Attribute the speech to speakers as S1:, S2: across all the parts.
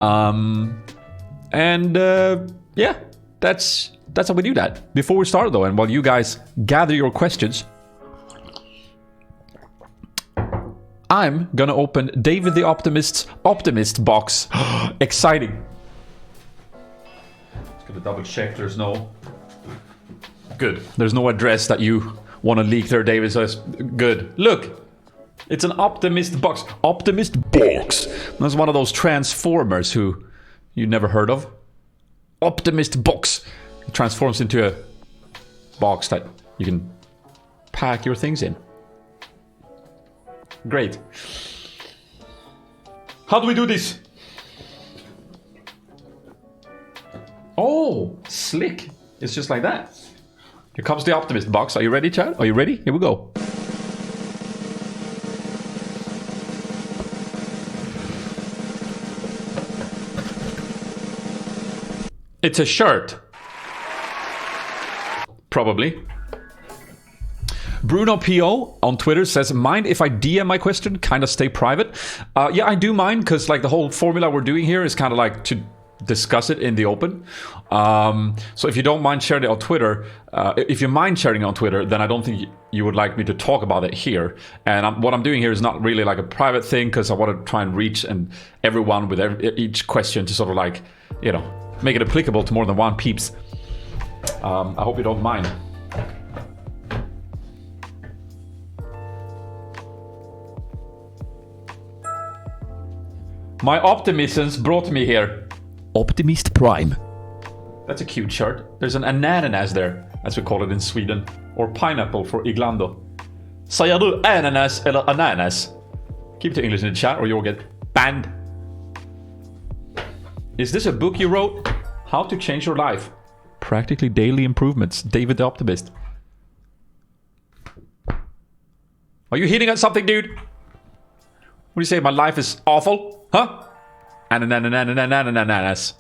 S1: And yeah, that's how we do that. Before we start though, and while you guys gather your questions, I'm gonna open David the Optimist's Optimist Box. Exciting. Just gonna double check there's no... Good. There's no address that you want to leak there, David, so it's good. Look! It's an Optimist Box. Optimist Box! That's one of those Transformers who you never heard of. Optimist Box. It transforms into a box that you can pack your things in. Great. How do we do this? Oh, slick. It's just like that. Here comes the Optimist Box. Are you ready, Chad? Are you ready? Here we go. It's a shirt. Probably. Bruno P.O. on Twitter says, mind if I DM my question, kind of stay private? Yeah, I do mind, because like the whole formula we're doing here is kind of like to discuss it in the open. So if you don't mind sharing it on Twitter, if you mind sharing it on Twitter, then I don't think you would like me to talk about it here. And what I'm doing here is not really like a private thing, because I want to try and reach everyone with each question to sort of like, you know, make it applicable to more than one peeps. I hope you don't mind. My optimisms brought me here. Optimist Prime. That's a cute shirt. There's an ananas there, as we call it in Sweden. Or pineapple for Iglando. Säger du ananas eller ananas? Keep it to English in the chat or you'll get banned. Is this a book you wrote? How to Change Your Life. Practically Daily Improvements. David the Optimist. Are you hitting at something, dude? What do you say? My life is awful? Huh? Ananas.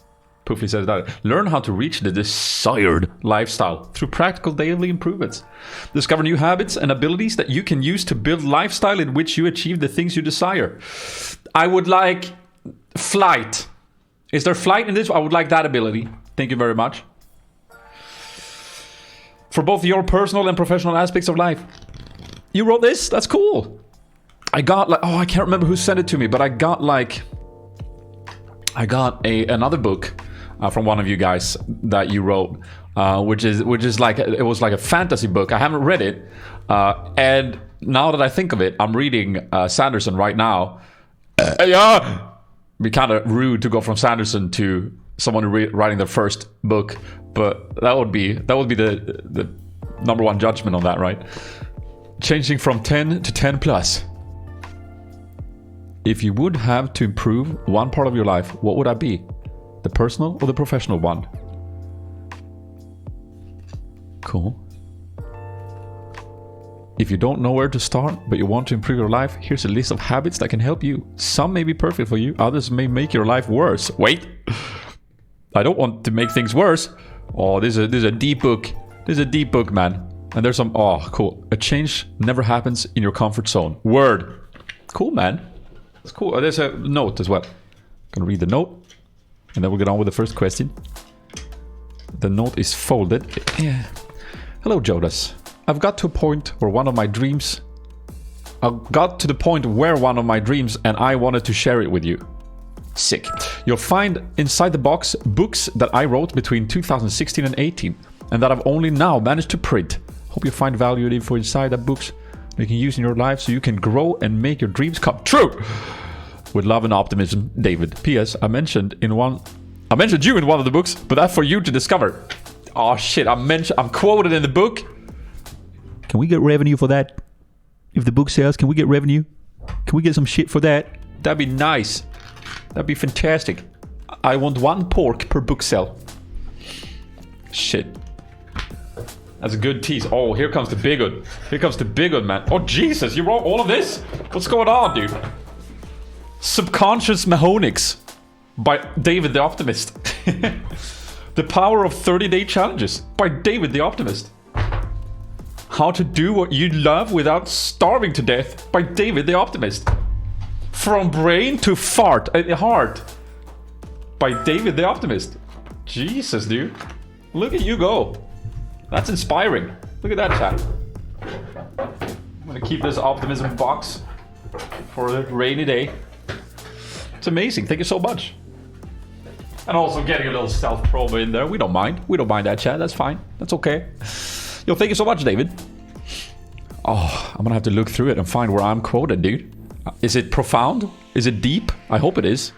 S1: Poofy says that. Learn how to reach the desired lifestyle through practical daily improvements. Discover new habits and abilities that you can use to build lifestyle in which you achieve the things you desire. I would like flight. Is there flight in this? I would like that ability. Thank you very much. For both your personal and professional aspects of life. You wrote this? That's cool. I got like, oh, I can't remember who sent it to me, but I got another book from one of you guys that you wrote, which is like, it was like a fantasy book. I haven't read it, and now that I think of it, I'm reading Sanderson right now. Yeah, be kind of rude to go from Sanderson to someone writing their first book, but that would be the number one judgment on that, right? Changing from 10 to 10 plus. If you would have to improve one part of your life, what would that be? The personal or the professional one? Cool. If you don't know where to start, but you want to improve your life, here's a list of habits that can help you. Some may be perfect for you, others may make your life worse. Wait! I don't want to make things worse. Oh, this is a deep book. This is a deep book, man. And there's some... Oh, cool. A change never happens in your comfort zone. Word. Cool, man. It's cool. There's a note as well. Gonna read the note, and then we'll get on with the first question. The note is folded. Yeah. Hello, Jodas. I've got to the point where one of my dreams, and I wanted to share it with you. Sick. You'll find inside the box books that I wrote between 2016 and 18, and that I've only now managed to print. Hope you find value in info inside the books you can use in your life so you can grow and make your dreams come true. With love and optimism, David. P.S. I mentioned you in one of the books, but that's for you to discover. Oh shit, I'm quoted in the book. Can we get revenue for that? If the book sells, can we get revenue? Can we get some shit for that? That'd be nice. That'd be fantastic. I want 1 pork per book sell. Shit. That's a good tease. Oh, here comes the big one. Here comes the big one, man. Oh, Jesus, you wrote all of this? What's going on, dude? Subconscious Mahonix by David the Optimist. The Power of 30-Day Challenges by David the Optimist. How to Do What You Love Without Starving to Death by David the Optimist. From Brain to Heart. by David the Optimist. Jesus, dude. Look at you go. That's inspiring. Look at that, chat. I'm gonna keep this optimism box for a rainy day. It's amazing. Thank you so much. And also getting a little stealth promo in there. We don't mind. We don't mind that, chat. That's fine. That's okay. Yo, thank you so much, David. Oh, I'm gonna have to look through it and find where I'm quoted, dude. Is it profound? Is it deep? I hope it is.